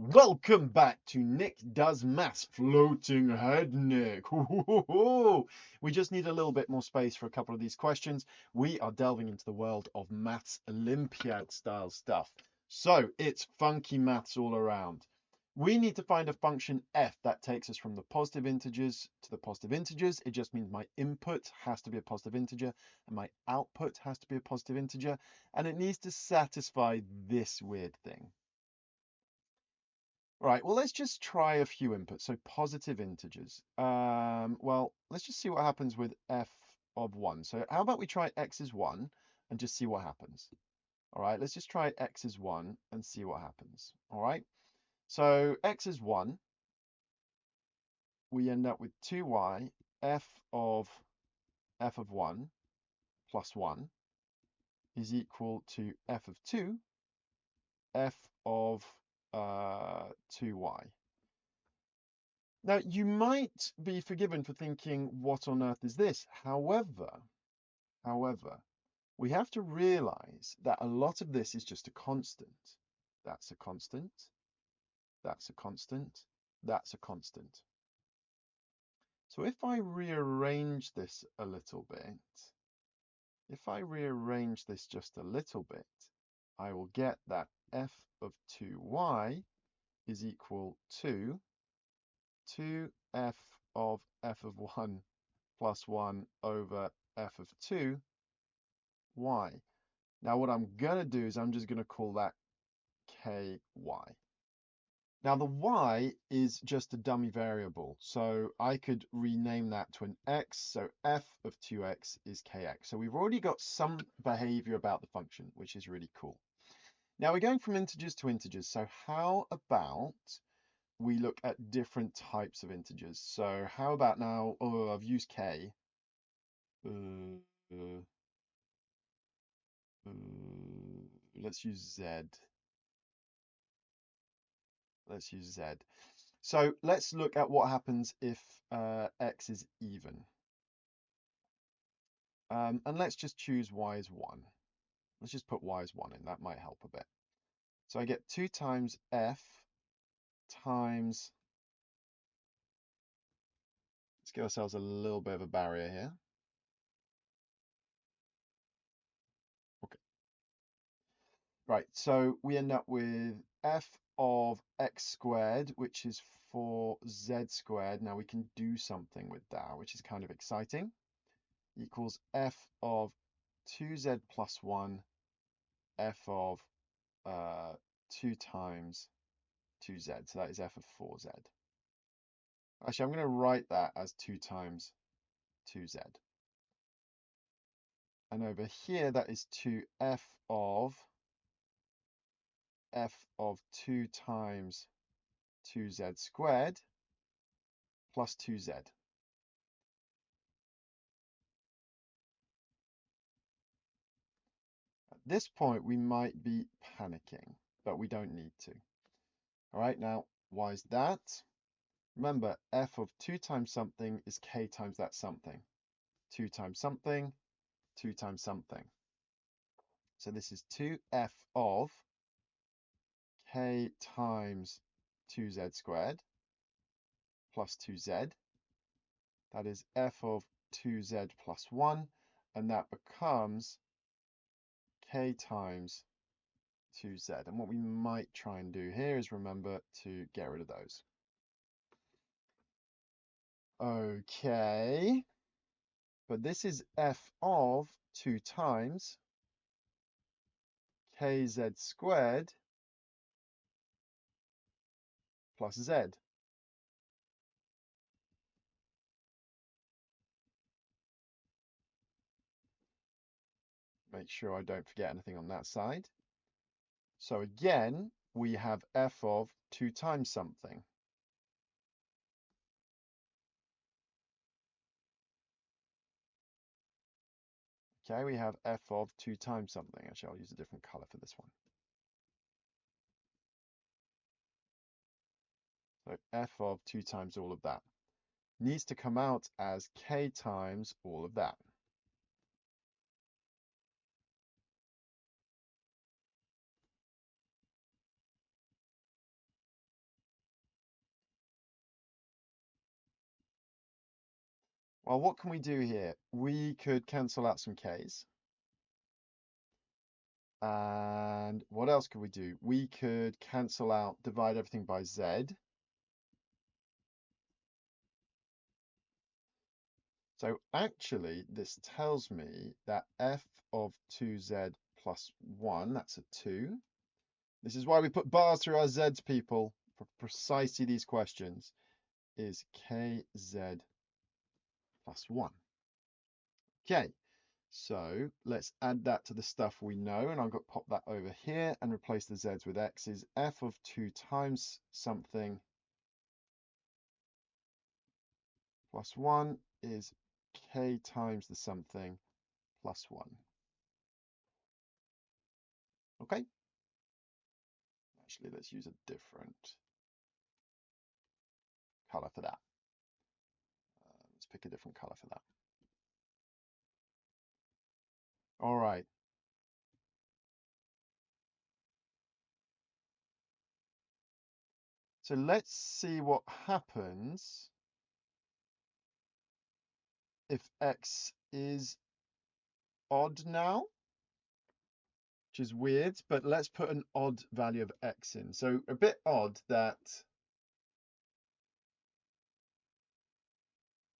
Welcome back to Nick Does Maths. Floating head, Nick. We just need a little bit more space for a couple of these questions. We are delving into the world of maths Olympiad style stuff. So it's funky maths all around. We need to find a function f that takes us from the positive integers to the positive integers. It just means my input has to be a positive integer and my output has to be a positive integer. And it needs to satisfy this weird thing. Right, well, let's just try a few inputs. So positive integers. Well, let's just see what happens with f of 1. So how about we try x is 1 and just see what happens. All right, let's just try x is 1 and see what happens. All right, so x is 1. We end up with 2y f of 1 plus 1 is equal to f of 2 f of 2y. Now, you might be forgiven for thinking, what on earth is this? However, we have to realize that a lot of this is just a constant. That's a constant. That's a constant. That's a constant. So if I rearrange this a little bit, just a little bit, I will get that f of 2y is equal to 2f of 1 plus 1 over f of 2 y. Now what I'm going to do is I'm just going to call that ky. Now the y is just a dummy variable, so I could rename that to an x, so f of 2x is kx. So we've already got some behavior about the function, which is really cool. Now we're going from integers to integers, so how about we look at different types of integers? So how about now, oh, I've used k. Uh, let's use z. Let's use z. So let's look at what happens if x is even. And let's just choose y is 1. Let's just put y is 1 in. That might help a bit. So I get 2 times f times... Let's give ourselves a little bit of a barrier here. Okay. Right, so we end up with f of x squared, which is 4z squared. Now we can do something with that, which is kind of exciting. Equals f of 2z plus 1 f of 2 times 2z. So that is f of 4z. Actually, I'm going to write that as 2 times 2z. And over here, that is 2f of 2 times 2z squared plus 2z. At this point, we might be panicking, but we don't need to. All right, now, why is that? Remember, f of 2 times something is k times that something. 2 times something, 2 times something. So this is 2f of k times 2z squared plus 2z. That is f of 2z plus 1, and that becomes k times 2z. And what we might try and do here is remember to get rid of those. Okay, but this is f of 2 times kz squared plus z. Make sure I don't forget anything on that side. So again, we have f of 2 times something. Okay, we have f of 2 times something. Actually, I'll use a different color for this one. So f of 2 times all of that needs to come out as k times all of that. Well, what can we do here? We could cancel out some k's. And what else could we do? We could cancel out, divide everything by z. So actually, this tells me that f of 2z plus 1, that's a 2. This is why we put bars through our z's, people, for precisely these questions, is kz plus 1. Okay, so let's add that to the stuff we know, and I'll pop that over here and replace the z's with x's. F of 2 times something plus 1 is k times the something plus 1. Okay? Actually, let's use a different color for that. Let's pick a different color for that. All right. So let's see what happens if x is odd now, which is weird, but let's put an odd value of x in. So a bit odd that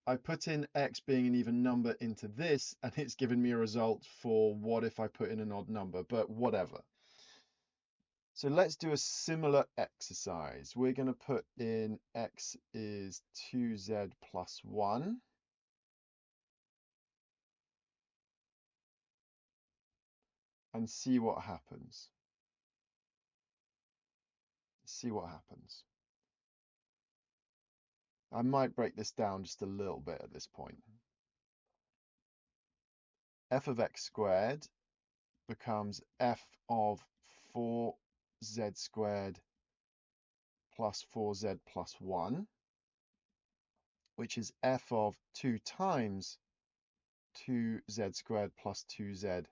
I put in x being an even number into this, and it's given me a result for what if I put in an odd number, but whatever. So let's do a similar exercise. We're going to put in x is 2z plus 1. And see what happens. See what happens. I might break this down just a little bit at this point. F of x squared becomes f of 4z squared plus 4z plus 1, which is f of 2 times 2z squared plus 2z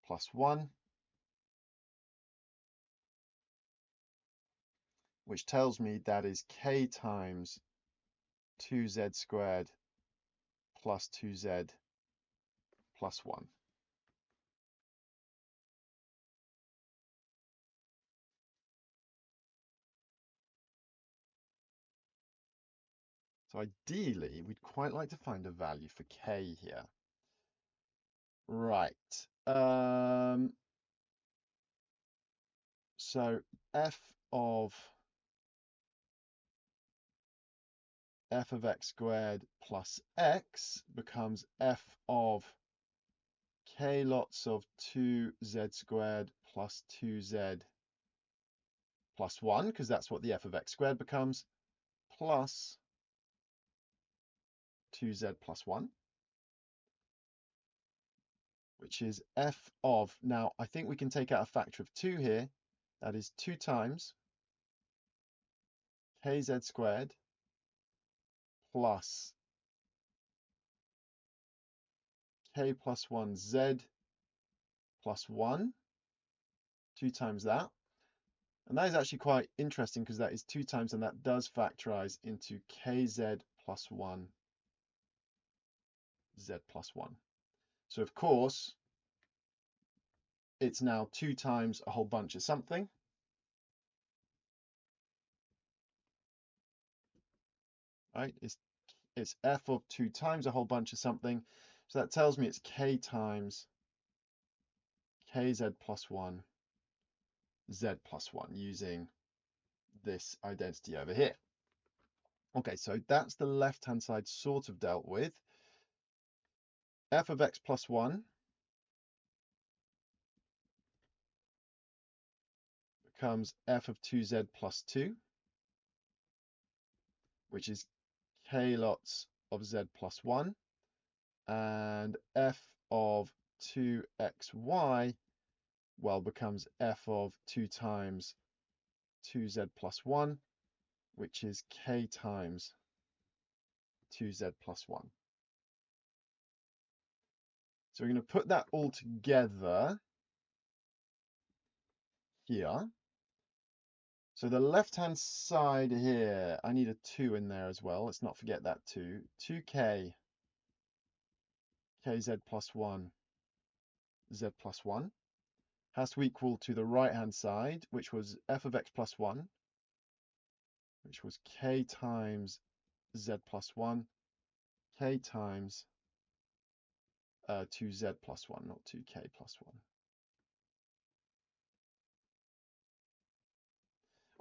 plus 1, which tells me that is k times 2z squared plus 2z plus 1. So ideally, we'd quite like to find a value for k here. Right. So f of x squared plus x becomes f of k lots of 2z squared plus 2z plus 1, because that's what the f of x squared becomes, plus 2z plus 1, which is f of, now I think we can take out a factor of 2 here, that is 2 times kz squared plus k plus 1 z plus 1, 2 times that. And that is actually quite interesting because that is 2 times, and that does factorize into kz plus 1 z plus 1. So of course, it's now 2 times a whole bunch of something. Right? It's f of 2 times a whole bunch of something. So that tells me it's k times kz plus 1 z plus 1 using this identity over here. Okay, so that's the left-hand side sort of dealt with. F of x plus 1 becomes f of 2z plus 2, which is k lots of z plus 1, and f of 2xy, well, becomes f of 2 times 2z plus 1, which is k times 2z plus 1. So we're going to put that all together here. So the left-hand side here, I need a 2 in there as well. Let's not forget that 2. 2k, kz plus 1, z plus 1, has to equal to the right-hand side, which was f of x plus 1, which was k times z plus 1, k times 2z plus 1, not 2k plus 1.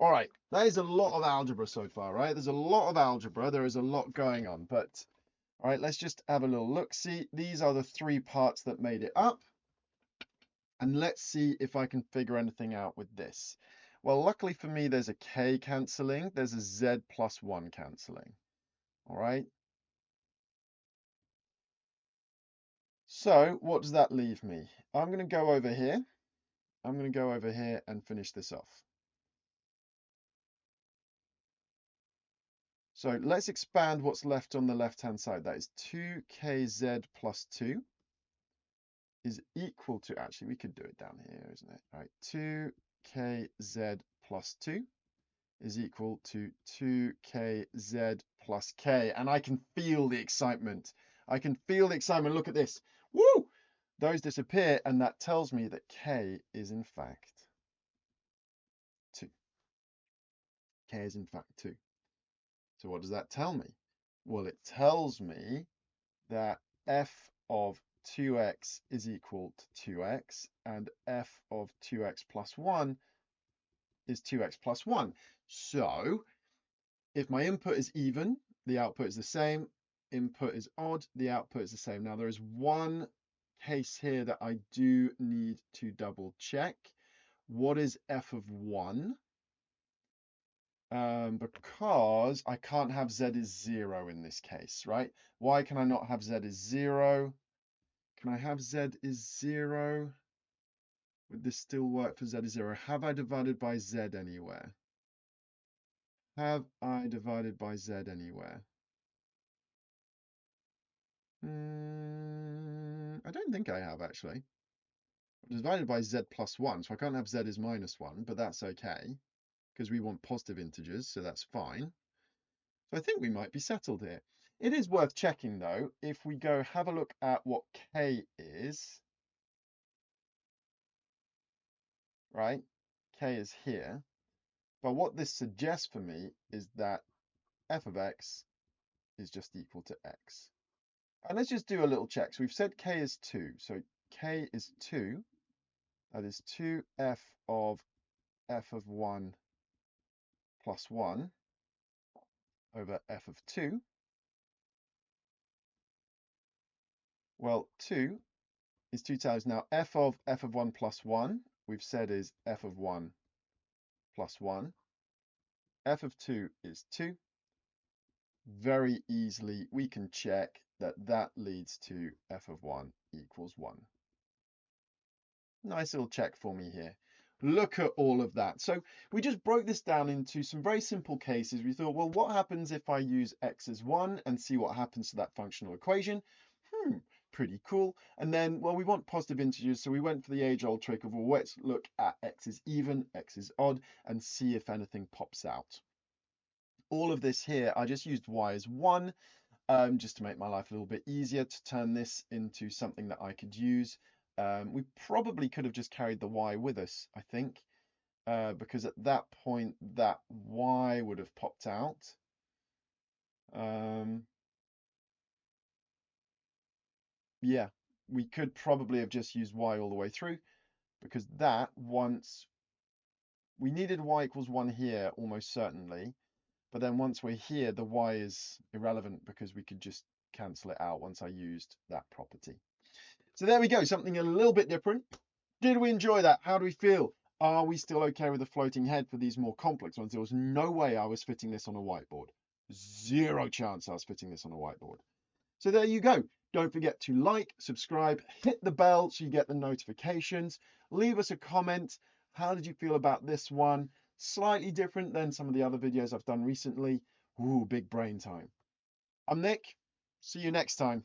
All right, that is a lot of algebra so far, right? There's a lot of algebra. There is a lot going on, but all right, let's just have a little look. See, these are the 3 parts that made it up. And let's see if I can figure anything out with this. Well, luckily for me, there's a k cancelling. There's a z plus 1 cancelling. All right. So what does that leave me? I'm going to go over here. I'm going to go over here and finish this off. So let's expand what's left on the left-hand side. That is 2kz plus 2 is equal to, actually, we could do it down here, isn't it? All right, 2kz plus 2 is equal to 2kz plus k. And I can feel the excitement. I can feel the excitement. Look at this. Woo! Those disappear, and that tells me that k is in fact 2. K is in fact 2. So what does that tell me? Well, it tells me that f of 2x is equal to 2x, and f of 2x plus 1 is 2x plus 1. So if my input is even, the output is the same. Input is odd, the output is the same. Now there is one case here that I do need to double check. What is f of 1? Because I can't have z is 0 in this case, right? Why can I not have z is 0? Can I have z is 0? Would this still work for z is 0? Have I divided by z anywhere? Have I divided by z anywhere? I don't think I have, actually. Divided by z plus 1, so I can't have z is minus 1, but that's okay, because we want positive integers, so that's fine. So I think we might be settled here. It is worth checking, though, if we go have a look at what k is, right? K is here. But what this suggests for me is that f of x is just equal to x. And let's just do a little check. So we've said k is 2. So k is 2. That is 2f of f of 1 plus 1 over f of 2. Well, 2 is 2 times. Now, f of 1 plus 1, we've said is f of 1 plus 1. F of 2 is 2. Very easily, we can check that that leads to f of 1 equals 1. Nice little check for me here. Look at all of that. So we just broke this down into some very simple cases. We thought, well, what happens if I use x as 1 and see what happens to that functional equation? Pretty cool. And then, well, we want positive integers, so we went for the age-old trick of, well, let's look at x is even, x is odd, and see if anything pops out. All of this here, I just used y as 1, just to make my life a little bit easier to turn this into something that I could use. We probably could have just carried the y with us, I think, because at that point, that y would have popped out. Yeah, we could probably have just used y all the way through, because that once we needed y equals 1 here almost certainly, but then once we're here, the y is irrelevant because we could just cancel it out once I used that property. So there we go, something a little bit different. Did we enjoy that? How do we feel? Are we still okay with the floating head for these more complex ones? There was no way I was fitting this on a whiteboard. Zero chance I was fitting this on a whiteboard. So there you go. Don't forget to like, subscribe, hit the bell so you get the notifications. Leave us a comment. How did you feel about this one? Slightly different than some of the other videos I've done recently. Ooh, big brain time. I'm Nick. See you next time.